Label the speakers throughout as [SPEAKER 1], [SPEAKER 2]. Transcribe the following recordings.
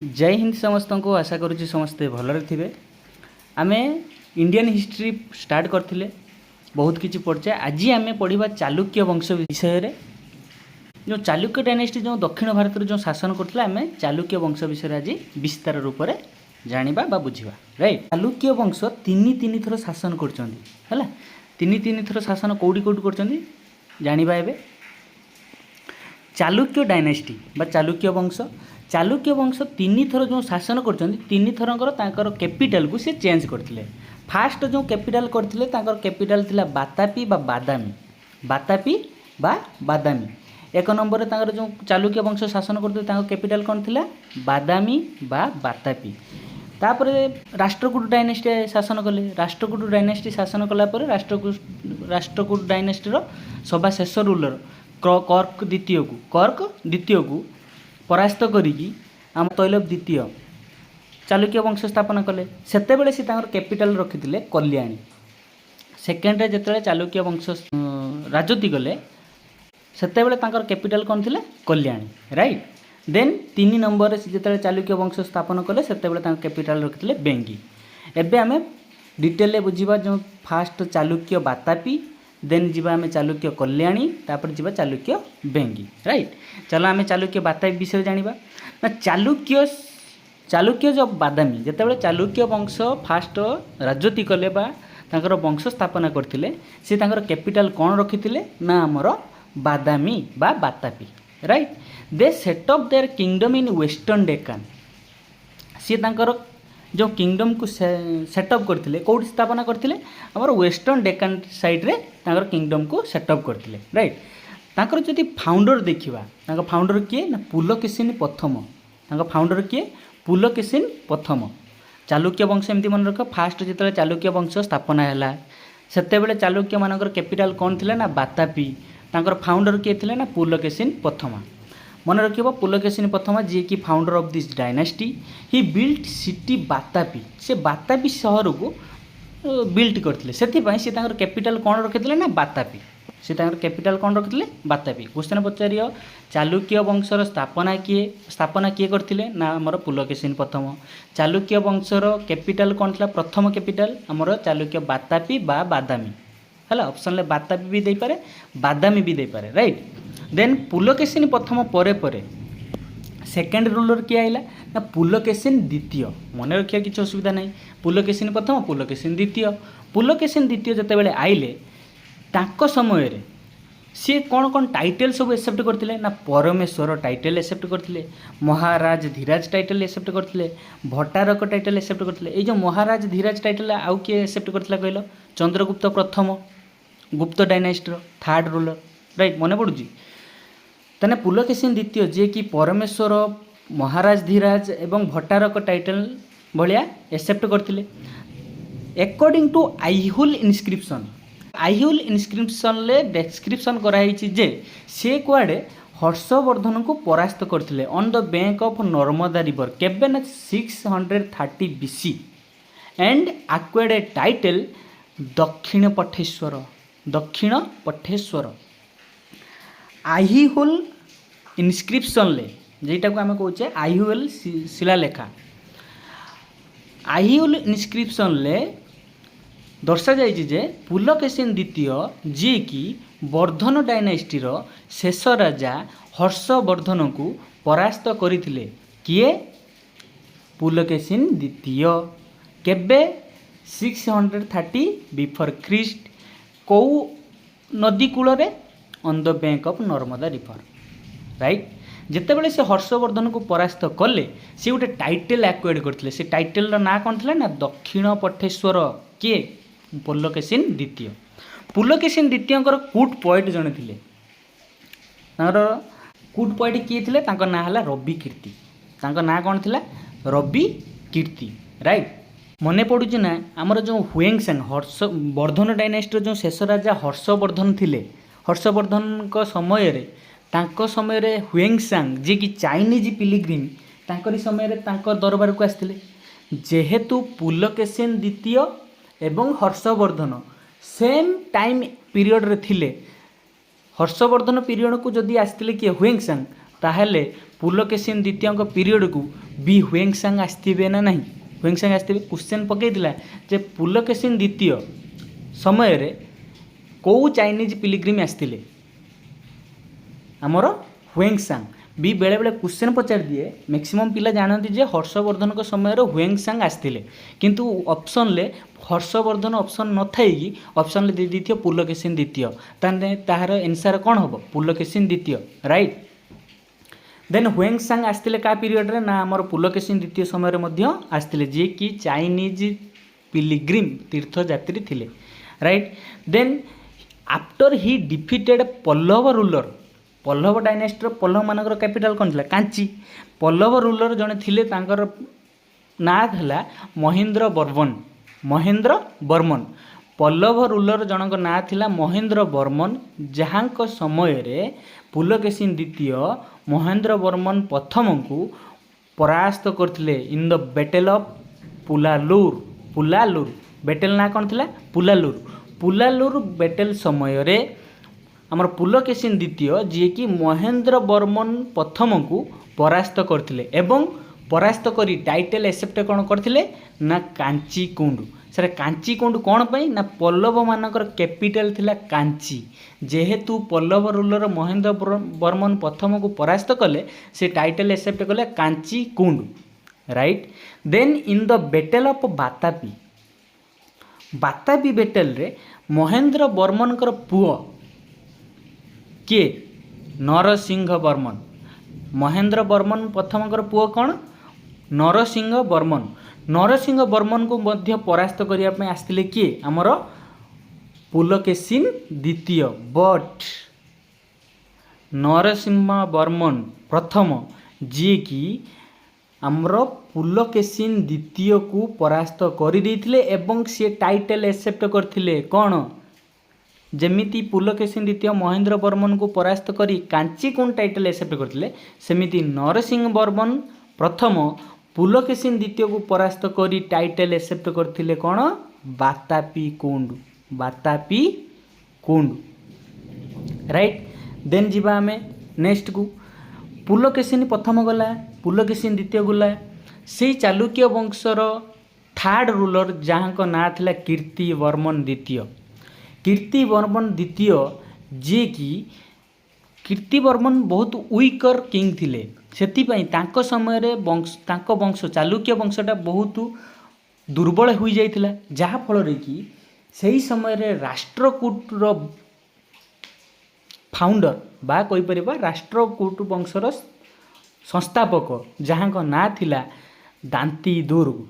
[SPEAKER 1] जय हिंद समस्त को आशा करुच्ची समस्ते भलरे थे। आम इंडियन हिस्ट्री स्टार्ट करथिले बहुत किसी पढ़चे। आज आम पढ़ा चालुक्य वंश विषय जो चालुक्य डायनेस्टी जो दक्षिण भारत जो शासन करथिले आम चालुक्य वंश विषय आज विस्तार रूप से जानिबा बा बुझिबा। राइट, चालुक्य वंश तीन थर शासन करछंती। तीन थर शासन कोडी कोडी करछंती जानिबा। एबे चालुक्य डायनेस्टी बा चालुक्य वंश तीन थर जो शासन करछंती तीन थरंकर तांकर कैपिटल को से चेंज करथिले। फास्ट जो कैपिटल करथिले तांकर कैपिटल थिला बातापी बा बादामी। एक नंबर तांकर जो चालुक्य वंश शासन करथिले तांकर कैपिटल कोन थिला बादामी बा बातापी। तापरे राष्ट्रकूट डायनेस्टी शासन कले। राष्ट्रकूट डायनेस्टी शासन कला पर राष्ट्रकूट डायनेस्टी रो सभा शेष रूलर कर्क द्वितीय को परास्त करिकी आम तैलभ द्वितीय चालुक्य वंश स्थापन कले। सेते बेले से तांकर कैपिटल रखिथिले कल्याणी। सेकेंड रे जेतेले चालुक्य वंश राजती गले सेते बेले तांकर कैपिटल कोन थिले कल्याणी। राइट, देन 3 नंबर से जेतेले चालुक्य वंश स्थापन कले सेते बेले तांकर कैपिटल रखिथिले बेंगी। एबे आमे डिटेल रे बुझिबा जो फास्ट चालुक्य बातापी, देन जीवा आमे चालुक्य कल्याणी, तापर जीवा चालुक्य बेंगी। राइट, चलो आमे चालुक्य बातापी विषय जानिबा। ना चालुक्य जो बादामी जेतेबेले चालुक्य वंश फास्ट राजती कले बा तांकर वंश स्थापना करथिले से तांकर कैपिटल कोन रखिथिले ना हमर बादामी बा Vatapi. Right, they set up their kingdom in western Deccan. से तांकर जो किंगडम को सेटअप करथिले कोड स्थापना करथिले हमर वेस्टर्न डेक्कन साइड रे तांकर किंगडम को सेटअप करथिले। राइट, तांकर जदि फाउंडर देखिबा तांकर फाउंडर किए ना पुलकेशिन प्रथम। तांकर फाउंडर किए पुलकेशिन प्रथम। चालुक्य वंश एमती मन रख फास्ट जेतेले चालुक्य वंश स्थापना हैला सेते बेले चालुक्य मानकर कैपिटल कोन थिले ना बातापी। तांकर फाउंडर किए थिले ना पुलकेशिन प्रथम। मन रखिबो पुलकेशिन प्रथम जी की founder of this dynasty he built city Vatapi. से बातापी शहर को बिल्ट करथिले सेति पई से तांकर कैपिटल कोन रखिथिले ना बातापी। से तांकर कैपिटल कोन रखिथिले बातापी। क्वेश्चन पचारियो चालुक्य वंशर स्थापना किए करथिले ना हमर पुलकेशिन प्रथम। चालुक्य वंशर कैपिटल कोन थिला प्रथम कैपिटल हमर चालुक्य बातापी बा बादामी। हला ऑप्शन ले बातापी भी देई पारे बादामी भी देई पारे। राइट, देन पुलकेशिन प्रथम परे सेकेंड रूलर किए आइला ना पुलकेशिन द्वितीय। मन रखिया किछ असुविधा नहीं। पुलकेशिन प्रथम पुलकेशिन द्वितीय जते बेले आइले तांको समय रे सी कौन टाइटल सब एक्सेप्ट करथिले ना परमेश्वर टाइटल एक्सेप्ट करथिले, महाराज धीराज टाइटल एक्सेप्ट करथिले, भट्टारक टाइटल एक्सेप्ट करथिले। ए जो महाराज धीराज टाइटल आउ किए एक्सेप्ट करथिला कहलो चंद्रगुप्त प्रथम गुप्त डायनेस्टी थर्ड रूलर। राइट, मन पड़ुची तने पुलकेशिन द्वितीय जे कि परमेश्वर महाराज धीराज एवं भट्टारक टाइटल भलिया एक्सेप्ट करथिले। अकॉर्डिंग टू आइहुल इनस्क्रिप्शन ले डिस्क्रिप्शन कराई जे से कुआडे हर्षवर्धन को परास्त करथिले on the bank of Narmada river केबे ना 630 BC and acquired A title दक्षिण पठेश्वर। आइहुल इनस्क्रिप्शन ले जेटा को आम कहे आइहुल शिलालेखा। आइहुल इनस्क्रिप्शन ले दर्शा जाइए जे पुलकेशिन द्वितीय जी की वर्धन डायनेस्टी शेष राजा हर्षवर्धन को परास्त करथिले। किए पुलकेशिन द्वितीय केबे 630 बिफोर ख्रीस्ट कौ नदी कूल रे on the bank of Narmada river. Right, जितेबाला से हर्षवर्धन को परास्त कले से गोटे टाइटल एक्वायर्ड करथिले। से टाइटल ना कौन थिला ना दक्षिण पठेश्वर। किए पुलकेशिन द्वितीय कूट पोएट जने थिले। कूट पोएट किए थिले तांको ना हला रवि कीर्ति। तांको ना कौन थिला रवि कीर्ति। राइट, मने पड़ुची ना आमर जो हुएंगसांग हर्षवर्धन डायनेस्टी जो शेष राजा हर्षवर्धन थिले। हर्षवर्धन को समय रे तांको समय रे हुएंगसांग जे कि चाइनीज पिलिग्रिम तांकरी समय रे तांको दरबार को आस्थिले। जेहेतु पुलकेशिन द्वितीय एवं हर्षवर्धन सेम टाइम पीरियड रे थिले हर्षवर्धन पीरियड को जदि आस्थिले कि हुएंगसांग ताहेले पुलकेशिन द्वितीय पीरियड को बी ह्वेंगसांग आसथिबे ना नहीं ह्वेंगसांग आसथिबे क्वेश्चन पकईला जे पुलकेशिन द्वितीय समय रे को चाइनीज पिलग्रिम आसथिले आमर ह्वेंगसांग भी बेले बेले क्वेश्चन पचार दिए मैक्सिमम पिला जानती जे हर्षवर्धन को समय ह्वेंगसांग आसथिले किंतु ऑप्शन ले हर्षवर्धन ऑप्शन न थी ऑप्शन ले दे दी पुलकेशिन द्वितीय तार आंसर कौन हम पुलकेशिन द्वितीय राइट देन ह्वेंगसांग आसथिले का पीरियड रे ना आमर पुलकेशिन द्वितीय समय रे आसथिले जे कि चाइनीज पिलग्रिम तीर्थयात्री थिले right then after he defeated Pallava ruler Pallava dynasty Pallava मानकर कैपिटल कौन था कांची पल्लव रूलर जड़े थिले तांकर ना था महेंद्र बर्मन पल्लव रूलर जनक ना थिला महेंद्र बर्मन जहाँ समय रे पुलकेशिन द्वितीय महेंद्र बर्मन प्रथम को परास्त करथिले in the battle of Pullalur battle ना कौन थिला पुलालूर बैटल समय रे आमर पुलकेशिन द्वितीय जी कि महेंद्र बर्मन प्रथम को परास्त करथिले एवं परास्त करी टाइटल एक्सेप्ट कौन करथिले ना कांचीकुंड सर कांचीकुंड कौन पाई ना पल्लव मानकर कैपिटल थिला कांची जेहेतु पल्लव रूलर महेंद्र बर्मन प्रथम को परास्त कले से टाइटल एक्सेप्ट कले कांचीकुंड right then in the battle of Vatapi battle रे महेंद्र बर्मन पुओ किए नरसिंह बर्मन महेंद्र बर्मन प्रथम पुओ कौन नरसिंह बर्मन को मध्य परास्त करने आसते किए आमर पुलकेशिन द्वितीय बट नरसिंह बर्मन प्रथम जी कि आमर पुलकेशिन द्वितीय को परास्त कर एवं सी टाइटल एक्सेप्ट करथिले कौन जमिति पुलकेशिन द्वितीय महेंद्र बर्मन को परास्त करी कांचीकुंड टाइटल एक्सेप्ट करथिले सेमिति नरसिंह बर्मन प्रथम पुलकेशिन द्वितीय को परास्त करी टाइटल एक्सेप्ट करथिले कौन बातापी कुंड राइट देन जीवा आमे नेक्स्ट को पुलकेशिन प्रथम गला पुलकेशिन द्वितीय गला से चालुक्य वंशर थर्ड रूलर जहाँ को ना थिला कीर्तिवर्मन द्वितीय जे कि कीर्तिवर्मन बहुत वीकर किंग थिले सेतिपई तांको समय रे वंश चालुक्य वंशटा बहुत दुर्बल हो जाइथिला जहा फल रे कि सही समय रे राष्ट्रकूटर फाउंडर बा कहि परिबा राष्ट्रकूट वंशर संस्थापक जहाँ को ना थिला दांती दुर्ग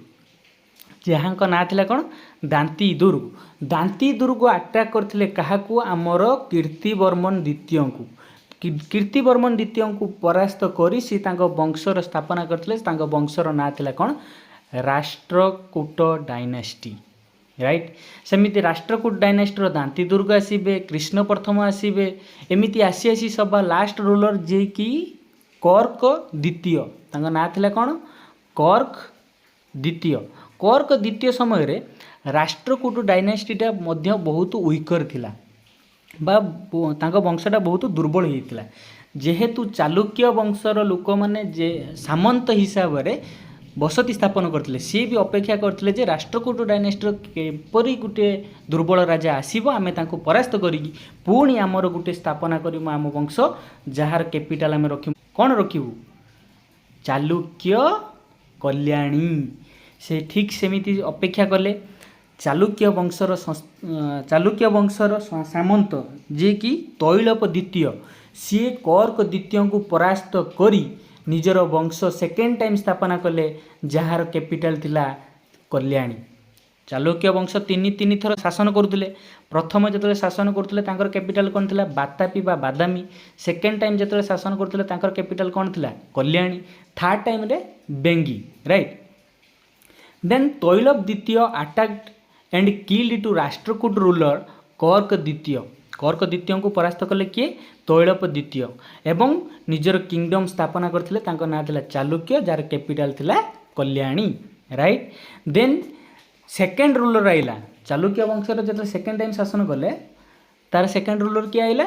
[SPEAKER 1] जहाँ को ना थिला कौन दांती दुर्ग अटैक करथिले काहाकू आमर कीर्तिवर्मन द्वितीय को परास्त करी सी तांको वंशर स्थापना करथिले तांको वंशर ना थिला कौन राष्ट्रकूट डायनेस्टी राइट सेमिति राष्ट्रकूट डायनेस्टीर दांती दुर्ग आसीबे कृष्ण प्रथम आसीबे एमिति आसी सब लास्ट रूलर जे कि कर्क द्वितीय तांको ना थिला कौन कर्क द्वितीय समय रे राष्ट्रकूट डायनेस्टीटा मध्य बहुत वीकर थिला बा तांको वंशटा बहुत दुर्बल होइतिला जेहेतु चालुक्य वंशर लोक माने जे सामंत हिसाब रे बसती स्थापन करथिले सी भी अपेक्षा करथिले जे राष्ट्रकूट डायनेस्टीर केपरि गुटे दुर्बल राजा आसीबो आमे तांको परास्त करिकी पुणी आमर गुटे स्थापना करिमु आम वंश जहार कैपिटल आमे रखिमु कोन रखिबु चालुक्य कल्याणी से ठीक सेमिति अपेक्षा कले चालुक्य वंशर सामंत जे कि तैलप द्वितीय सी कर्क द्वितीय को परास्त करी निजर वंश सेकेंड टाइम स्थापना कले जहार कैपिटल थिला कल्याणी चालुक्य वंश तीन थर शासन करुले प्रथम जो शासन करुले कैपिटल कौन थिला बातापी बा बादामी सेकेंड टाइम जो शासन करुले कैपिटल कौन थिला कल्याणी थर्ड टाइम रे बेंगी राइट देन तैलप द्वितीय attacked and killed to Rashtrakuta ruler Karka द्वितीय को परास्त कले किए तैलप द्वितीय एवं निजर किंगडम स्थापना करथिले तांको ना थिला चालुक्य जार कैपिटल थिला Kalyani right then second ruler आइला चालुक्य वंशर जो सेकेंड टाइम शासन कले तार सेकेंड रूलर किए आइला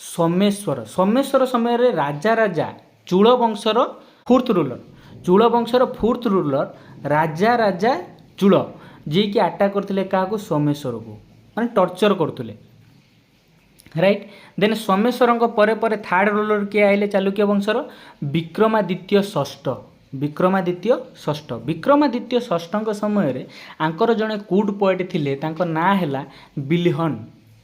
[SPEAKER 1] सोमेश्वर समय रे राजा चूल वंशर फोर्थ रूलर, चूल वंशर फोर्थ रूलर राजा राजा चूल जी कि अटैक करते क्या सोमेश्वर को माने टर्चर करते राइट। देन सोमेश्वर पर थर्ड रूलर किए आइले चालुक्य वंशर विक्रमादित्य षष्ठ, विक्रमादित्य षष्ठ, विक्रमादित्य षष्ठ समय आंकर जड़े कूड पोएट थिले तांको ना हैला बिल्हन,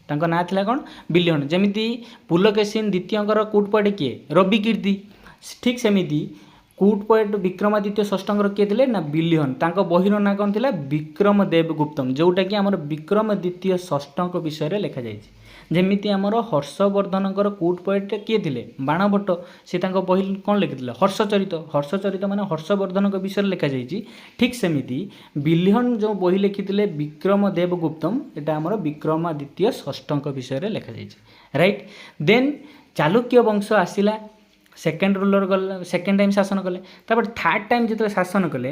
[SPEAKER 1] तांको ना थिला कौन बिल्हन, जमिति पुलकेशिन द्वितीय कूड पोएट किए रविकीर्ति, ठीक सेमिति कूट पोएट विक्रमादित्य षष्ठर किए थे ना बिल्हन, तांको बहिर ना कौन थिला विक्रम देव गुप्तम, जोटा कि आमर विक्रमादित्य षष्ठ विषय लिखा जाए। जमीती आमर हर्षवर्धन कूट पोएट किए थे बाणभट्ट, से बही कौन लिखिले हर्षचरित, हर्षचरित माने हर्षवर्धन विषय लिखा जाए। ठीक सेमिति बिल्हन जो बही लिखिते विक्रम देव गुप्तम एटा आमर विक्रमादित्य षष्ठ विषय लिखा जाए राइट। देन चालुक्य वंश आसिला सेकेंड रूलर गले, सेकेंड टाइम शासन कले, तापर थर्ड टाइम जो शासन कले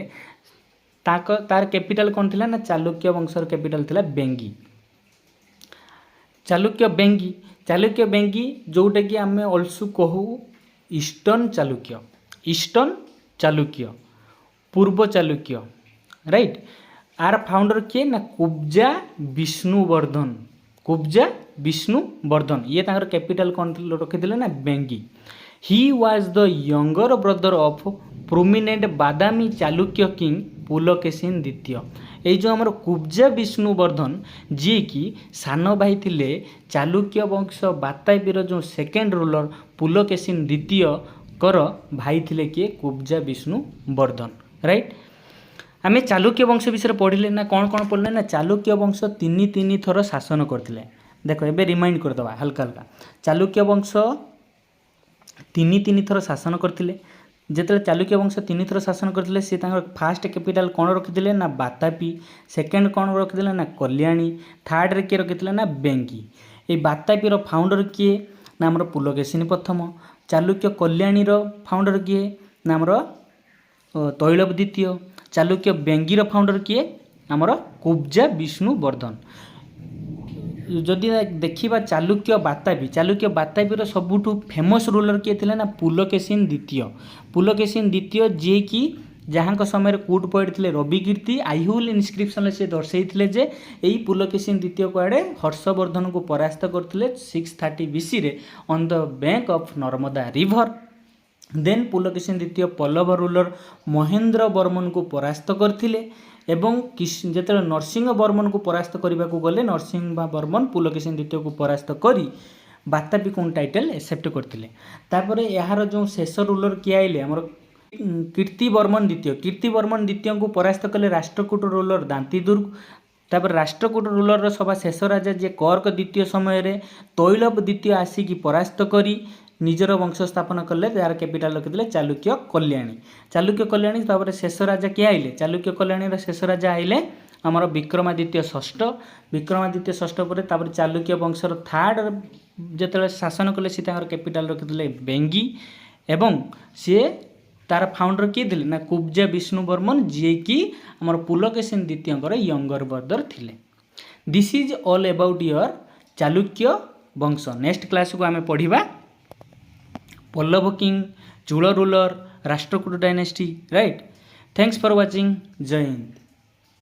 [SPEAKER 1] तार कैपिटल कौन थिला ना चालुक्य वंशर कैपिटल थिला बेंगी, चालुक्य बेंगी, चालुक्य बेंगी जोटा कि आम अल्सो कहू ईस्टर्न चालुक्य, ईस्टर्न चालुक्य, पूर्व चालुक्य राइट। आर फाउंडर किए ना कुब्जा विष्णुवर्धन, कुब्जा विष्णुवर्धन, ये तांकर कैपिटल कौन रखिथिले ना बेंगी। He was the younger brother of prominent Badami Chalukya king Pulakeshin द्वितीय। ये जो आमर कुब्जा विष्णुवर्धन जी कि सान भाई थिले चालुक्य वंश बातापीर जो सेकेंड रूलर पुलकेशिन द्वितीय कर भाई थिले किए कुब्जा विष्णुवर्धन राइट। आमे चालुक्य वंश विषय पढ़िले ना कौन कौन पढ़ले ना चालुक्य वंश तीन तीन थर शासन करथिले। देखो एबे रिमाइंड करदवा हल्का हल्का, चालुक्य वंश तीन तीन थर शासन करथिले। जेते चालुक्य वंश तीन थर शासन करथिले से फास्ट कैपिटल कौन रखिथिले ना बातापी, सेकेंड कौन रखिथिले ना कल्याणी, थर्ड रे किए रखिथिले ना बेंगी। ये बातापीर फाउंडर किए ना आमर पुलकेशिन प्रथम, चालुक्य कल्याणीर फाउंडर किए ना आमर तैलभ द्वितीय, चालुक्य बेंगीर फाउंडर किए आमर कुब्जा विष्णुवर्धन। जदि देखिबा चालुक्य बातापी, चालुक्य बातापीर सबुठु फेमस रूलर किए थिले ना पुलकेशिन द्वितीय, पुलकेशिन द्वितीय जी कि जहाँ समय कूट पोएट थे रविकीर्ति आईहुल इनस्क्रिप्शन से दर्शाई जे यही पुलकेशिन द्वितीय कुआड़े हर्षवर्धन को परास्त करते 630 BC रे on the bank of Narmada river. Then Pulakeshin द्वितीय पल्लव रूलर महेंद्र वर्मन को परास्त करथिले एवं जेते नरसिंह वर्मन को परास्त करने को गले नरसिंह वर्मन पुलकेशिन द्वितीय को परास्त करी बातापी कौन टाइटल एक्सेप्ट करथिले। तापर यार जो शेष रूलर किए आइले हमर कीर्तिवर्मन द्वितीय, कीर्तिवर्मन द्वितीय को परास्त कले राष्ट्रकूट रूलर दांतीदुर्ग। तापर राष्ट्रकूट रूलर सभा शेष राजा जे कर्क द्वितीय समय रे तैलभ द्वितीय आसिकी परास्त करी निजर वंश स्थापन कले, यार कैपिटल रखिले चालुक्य कल्याणी, चालुक्य कल्याणी। तापर शेष राजा किए आइले चालुक्य कल्याणी शेष राजा आइले आमर विक्रमादित्य षष्ठ, विक्रमादित्य षष्ठ पर तापर चालुक्य वंशर थर्ड जेते शासन कले सी कैपिटल रखिले बेंगी एवं सी तार फाउंडर किए थे ना कुब्जा विष्णुवर्मन जी कि आमर पुलकेशिन द्वितीय यंगर ब्रदर थिले। This is all about your Chalukya वंश। नेक्स्ट क्लास को आमे पढ़िबा पल्लव किंग, चूल ruler, Rashtrakuta dynasty right. Thanks for watching. जय हिंद।